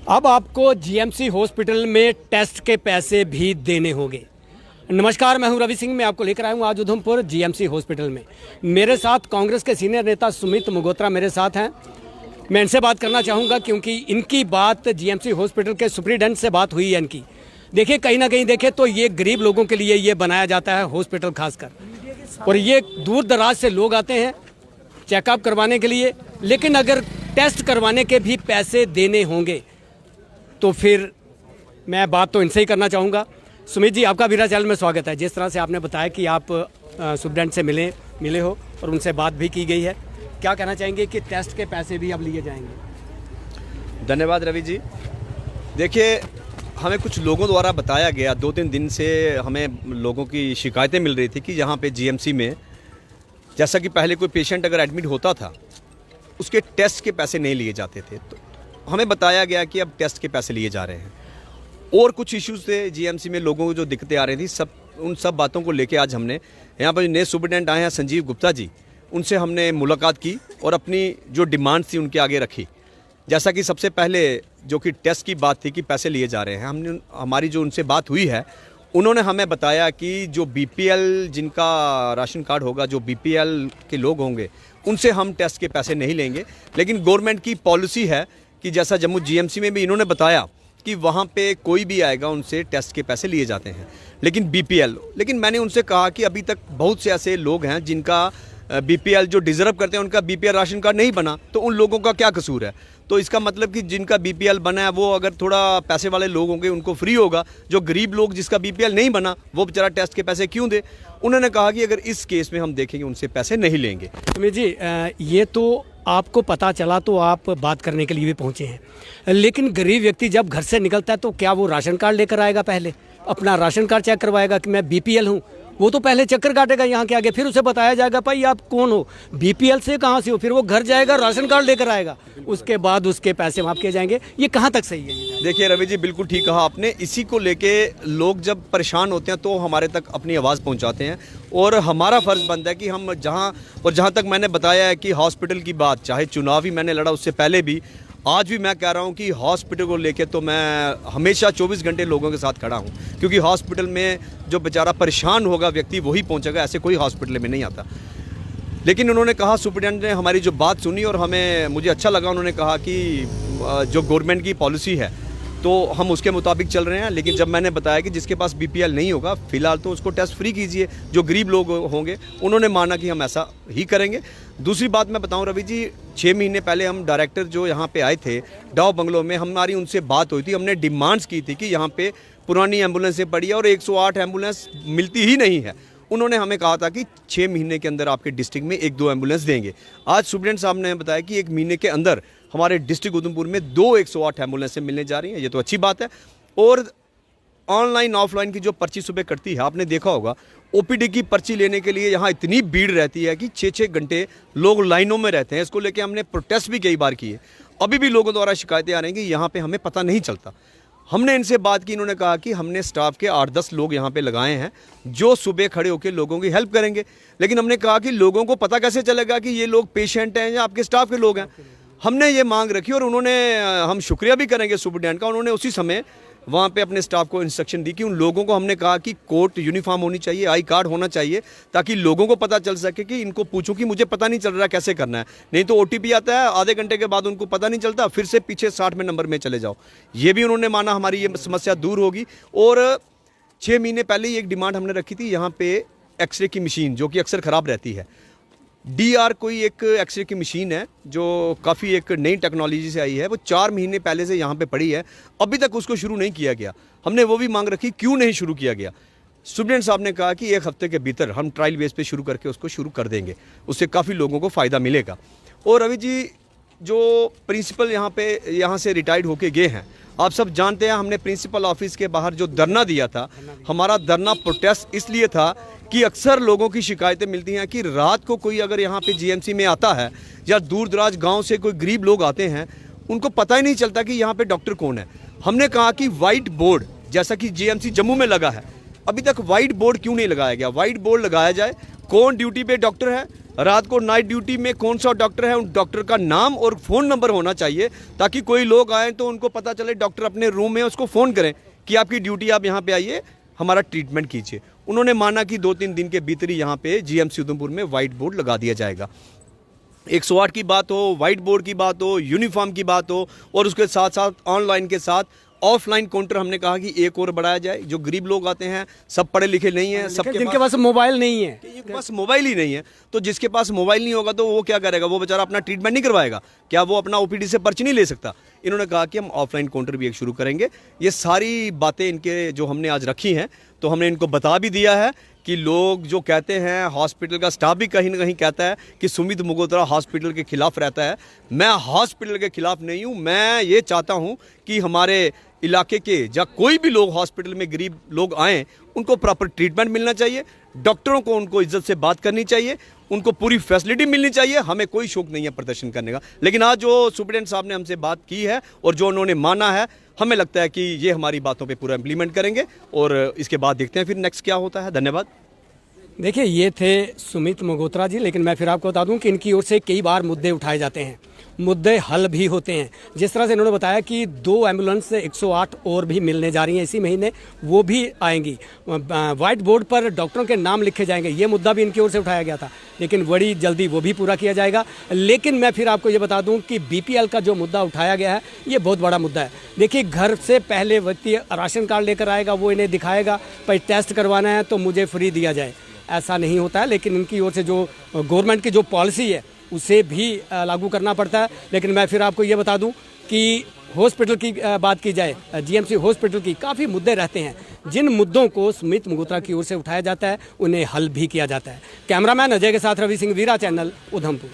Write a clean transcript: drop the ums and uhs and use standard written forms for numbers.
अब आपको GMC hospital में टेस्ट के पैसे भी देने होंगे। नमस्कार, मैं हूं रवि सिंह। मैं आपको लेकर आया हूं आज उधमपुर जीएमसी हॉस्पिटल में। मेरे साथ कांग्रेस के सीनियर नेता सुमित मगोत्रा मेरे साथ हैं। मैं इनसे बात करना चाहूँगा क्योंकि इनकी बात जीएमसी हॉस्पिटल के सुप्रीडेंट से बात हुई है इनकी। देखिए, कहीं ना कहीं देखें तो ये गरीब लोगों के लिए ये बनाया जाता है हॉस्पिटल खासकर, और ये दूर दराज से लोग आते हैं चेकअप करवाने के लिए। लेकिन अगर टेस्ट करवाने के भी पैसे देने होंगे तो फिर मैं बात तो इनसे ही करना चाहूँगा। सुमित जी, आपका वीरा चैनल में स्वागत है। जिस तरह से आपने बताया कि आप सुप्रीडेंट से मिले हो और उनसे बात भी की गई है, क्या कहना चाहेंगे कि टेस्ट के पैसे भी अब लिए जाएंगे? धन्यवाद रवि जी। देखिए, हमें कुछ लोगों द्वारा बताया गया, 2-3 दिन से हमें लोगों की शिकायतें मिल रही थी कि यहाँ पे जीएमसी में जैसा कि पहले कोई पेशेंट अगर एडमिट होता था उसके टेस्ट के पैसे नहीं लिए जाते थे, तो हमें बताया गया कि अब टेस्ट के पैसे लिए जा रहे हैं। और कुछ इश्यूज थे जीएमसी में, लोगों को जो दिक्कतें आ रही थी, उन सब बातों को लेके आज हमने यहाँ पर जो नए सुपरिटेंडेंट आए हैं संजीव गुप्ता जी, उनसे हमने मुलाकात की और अपनी जो डिमांड्स थी उनके आगे रखी। जैसा कि सबसे पहले जो कि टेस्ट की बात थी कि पैसे लिए जा रहे हैं, हमारी जो उनसे बात हुई है, उन्होंने हमें बताया कि जो बीपीएल जिनका राशन कार्ड होगा, जो बीपीएल के लोग होंगे, उनसे हम टेस्ट के पैसे नहीं लेंगे। लेकिन गवर्नमेंट की पॉलिसी है कि जैसा जम्मू जीएमसी में भी इन्होंने बताया कि वहाँ पे कोई भी आएगा उनसे टेस्ट के पैसे लिए जाते हैं, लेकिन बीपीएल। लेकिन मैंने उनसे कहा कि अभी तक बहुत से ऐसे लोग हैं जिनका बीपीएल जो डिजर्व करते हैं, उनका बीपीएल राशन कार्ड नहीं बना, तो उन लोगों का क्या कसूर है? तो इसका मतलब कि जिनका बीपीएल बना है वो अगर थोड़ा पैसे वाले लोग होंगे उनको फ्री होगा, जो गरीब लोग जिसका बीपीएल नहीं बना वो बेचारा टेस्ट के पैसे क्यों दे? उन्होंने कहा कि अगर इस केस में हम देखेंगे उनसे पैसे नहीं लेंगे। सुमित जी, ये तो आपको पता चला तो आप बात करने के लिए भी पहुंचे हैं, लेकिन गरीब व्यक्ति जब घर से निकलता है तो क्या वो राशन कार्ड लेकर आएगा? पहले अपना राशन कार्ड चेक करवाएगा कि मैं बीपीएल हूँ? वो तो पहले चक्कर काटेगा यहाँ के आगे, फिर उसे बताया जाएगा भाई आप कौन हो, बीपीएल से कहाँ से हो, फिर वो घर जाएगा राशन कार्ड लेकर आएगा, उसके बाद उसके पैसे माफ किए जाएंगे। ये कहाँ तक सही है? देखिए रवि जी, बिल्कुल ठीक कहा आपने। इसी को लेके लोग जब परेशान होते हैं तो हमारे तक अपनी आवाज़ पहुंचाते हैं, और हमारा फ़र्ज़ बनता है कि हम जहाँ तक मैंने बताया है कि हॉस्पिटल की बात, चाहे चुनाव ही मैंने लड़ा उससे पहले भी, आज भी मैं कह रहा हूं कि हॉस्पिटल को लेके तो मैं हमेशा 24 घंटे लोगों के साथ खड़ा हूं, क्योंकि हॉस्पिटल में जो बेचारा परेशान होगा व्यक्ति वही पहुंचेगा, ऐसे कोई हॉस्पिटल में नहीं आता। लेकिन उन्होंने कहा, सुप्रीटेंडेंट ने हमारी जो बात सुनी और मुझे अच्छा लगा। उन्होंने कहा कि जो गवर्नमेंट की पॉलिसी है तो हम उसके मुताबिक चल रहे हैं। लेकिन जब मैंने बताया कि जिसके पास बीपीएल नहीं होगा फिलहाल तो उसको टेस्ट फ्री कीजिए, जो गरीब लोग होंगे, उन्होंने माना कि हम ऐसा ही करेंगे। दूसरी बात मैं बताऊं रवि जी, 6 महीने पहले हम डायरेक्टर जो यहाँ पे आए थे डाव बंगलो में, हमारी उनसे बात हुई थी। हमने डिमांड्स की थी कि यहाँ पे पुरानी एम्बुलेंसें पड़ी है और 108 एम्बुलेंस मिलती ही नहीं है। उन्होंने हमें कहा था कि 6 महीने के अंदर आपके डिस्ट्रिक्ट में 1-2 एम्बुलेंस देंगे। आज सुप्रीटेंडेंट साहब ने बताया कि 1 महीने के अंदर हमारे डिस्ट्रिक्ट उधमपुर में 2 108 एम्बुलेंसें मिलने जा रही हैं। ये तो अच्छी बात है। और ऑनलाइन ऑफलाइन की जो पर्ची सुबह करती है, आपने देखा होगा, ओपीडी की पर्ची लेने के लिए यहाँ इतनी भीड़ रहती है कि 6-6 घंटे लोग लाइनों में रहते हैं। इसको लेकर हमने प्रोटेस्ट भी कई बार किए। अभी भी लोगों द्वारा शिकायतें आ रही हैं कि यहाँ पे हमें पता नहीं चलता। हमने इनसे बात की, इन्होंने कहा कि हमने स्टाफ के 8-10 लोग यहाँ पे लगाए हैं जो सुबह खड़े होकर लोगों की हेल्प करेंगे। लेकिन हमने कहा कि लोगों को पता कैसे चलेगा कि ये लोग पेशेंट हैं या आपके स्टाफ के लोग हैं? हमने ये मांग रखी और हम शुक्रिया भी करेंगे सुपरडेंट का। उन्होंने उसी समय वहाँ पे अपने स्टाफ को इंस्ट्रक्शन दी कि उन लोगों को, हमने कहा कि कोर्ट यूनिफॉर्म होनी चाहिए, आई कार्ड होना चाहिए, ताकि लोगों को पता चल सके कि इनको पूछूं कि मुझे पता नहीं चल रहा कैसे करना है। नहीं तो ओटीपी आता है, आधे घंटे के बाद उनको पता नहीं चलता, फिर से पीछे 60वें नंबर में चले जाओ। ये भी उन्होंने माना, हमारी ये समस्या दूर होगी। और 6 महीने पहले ही एक डिमांड हमने रखी थी, यहाँ पे एक्सरे की मशीन जो कि अक्सर ख़राब रहती है, डीआर कोई एक एक्सरे की मशीन है जो काफ़ी एक नई टेक्नोलॉजी से आई है, वो 4 महीने पहले से यहाँ पे पड़ी है, अभी तक उसको शुरू नहीं किया गया। हमने वो भी मांग रखी, क्यों नहीं शुरू किया गया? स्टूडेंट साहब ने कहा कि 1 हफ्ते के भीतर हम ट्रायल बेस पे शुरू करके उसको शुरू कर देंगे, उससे काफ़ी लोगों को फ़ायदा मिलेगा। और रवि जी, जो प्रिंसिपल यहाँ से रिटायर्ड होके गए हैं, आप सब जानते हैं, हमने प्रिंसिपल ऑफिस के बाहर जो धरना दिया था, हमारा धरना प्रोटेस्ट इसलिए था कि अक्सर लोगों की शिकायतें मिलती हैं कि रात को कोई अगर यहाँ पे जीएमसी में आता है या दूर दराज गांव से कोई गरीब लोग आते हैं, उनको पता ही नहीं चलता कि यहाँ पे डॉक्टर कौन है। हमने कहा कि वाइट बोर्ड जैसा कि जीएमसी जम्मू में लगा है, अभी तक वाइट बोर्ड क्यों नहीं लगाया गया? वाइट बोर्ड लगाया जाए, कौन ड्यूटी पे डॉक्टर है, रात को नाइट ड्यूटी में कौन सा डॉक्टर है, उन डॉक्टर का नाम और फ़ोन नंबर होना चाहिए, ताकि कोई लोग आए तो उनको पता चले, डॉक्टर अपने रूम में उसको फ़ोन करें कि आपकी ड्यूटी, आप यहाँ पे आइए, हमारा ट्रीटमेंट कीजिए। उन्होंने माना कि 2-3 दिन के भीतर ही यहाँ पे जीएमसी उधमपुर में वाइट बोर्ड लगा दिया जाएगा। 108 की बात हो, वाइट बोर्ड की बात हो, यूनिफॉर्म की बात हो, और उसके साथ साथ ऑनलाइन के साथ ऑफलाइन काउंटर हमने कहा कि एक और बढ़ाया जाए। जो गरीब लोग आते हैं, सब पढ़े लिखे नहीं हैं, सबके जिनके पास मोबाइल नहीं है, बस मोबाइल ही नहीं है, तो जिसके पास मोबाइल नहीं होगा तो वो क्या करेगा, वो बेचारा अपना ट्रीटमेंट नहीं करवाएगा, क्या वो अपना ओपीडी से पर्ची नहीं ले सकता। इन्होंने कहा कि हम ऑफलाइन काउंटर भी एक शुरू करेंगे। ये सारी बातें इनके जो हमने आज रखी हैं, तो हमने इनको बता भी दिया है कि लोग जो कहते हैं, हॉस्पिटल का स्टाफ भी कहीं ना कहीं कहता है कि सुमित मगोत्रा हॉस्पिटल के खिलाफ रहता है। मैं हॉस्पिटल के खिलाफ नहीं हूं। मैं ये चाहता हूं कि हमारे इलाके के या कोई भी लोग हॉस्पिटल में गरीब लोग आएँ, उनको प्रॉपर ट्रीटमेंट मिलना चाहिए, डॉक्टरों को उनको इज्जत से बात करनी चाहिए, उनको पूरी फैसिलिटी मिलनी चाहिए। हमें कोई शौक नहीं है प्रदर्शन करने का, लेकिन आज जो सुप्रिटेंडेंट साहब ने हमसे बात की है और जो उन्होंने माना है, हमें लगता है कि ये हमारी बातों पे पूरा इम्प्लीमेंट करेंगे, और इसके बाद देखते हैं फिर नेक्स्ट क्या होता है। धन्यवाद। देखिए, ये थे सुमित मगोत्रा जी, लेकिन मैं फिर आपको बता दूं कि इनकी ओर से कई बार मुद्दे उठाए जाते हैं, मुद्दे हल भी होते हैं। जिस तरह से इन्होंने बताया कि 2 एम्बुलेंस 108 और भी मिलने जा रही हैं इसी महीने, वो भी आएंगी। वाइट बोर्ड पर डॉक्टरों के नाम लिखे जाएंगे, ये मुद्दा भी इनकी ओर से उठाया गया था, लेकिन बड़ी जल्दी वो भी पूरा किया जाएगा। लेकिन मैं फिर आपको ये बता दूं कि बीपीएल का जो मुद्दा उठाया गया है, ये बहुत बड़ा मुद्दा है। देखिए, घर से पहले व्यक्ति राशन कार्ड लेकर आएगा, वो इन्हें दिखाएगा, भाई टेस्ट करवाना है तो मुझे फ्री दिया जाए, ऐसा नहीं होता है। लेकिन इनकी ओर से जो गवर्नमेंट की जो पॉलिसी है, उसे भी लागू करना पड़ता है। लेकिन मैं फिर आपको ये बता दूं कि हॉस्पिटल की बात की जाए, जीएमसी हॉस्पिटल की काफ़ी मुद्दे रहते हैं, जिन मुद्दों को सुमित मगोत्रा की ओर से उठाया जाता है, उन्हें हल भी किया जाता है। कैमरामैन अजय के साथ रवि सिंह, वीरा चैनल, उधमपुर।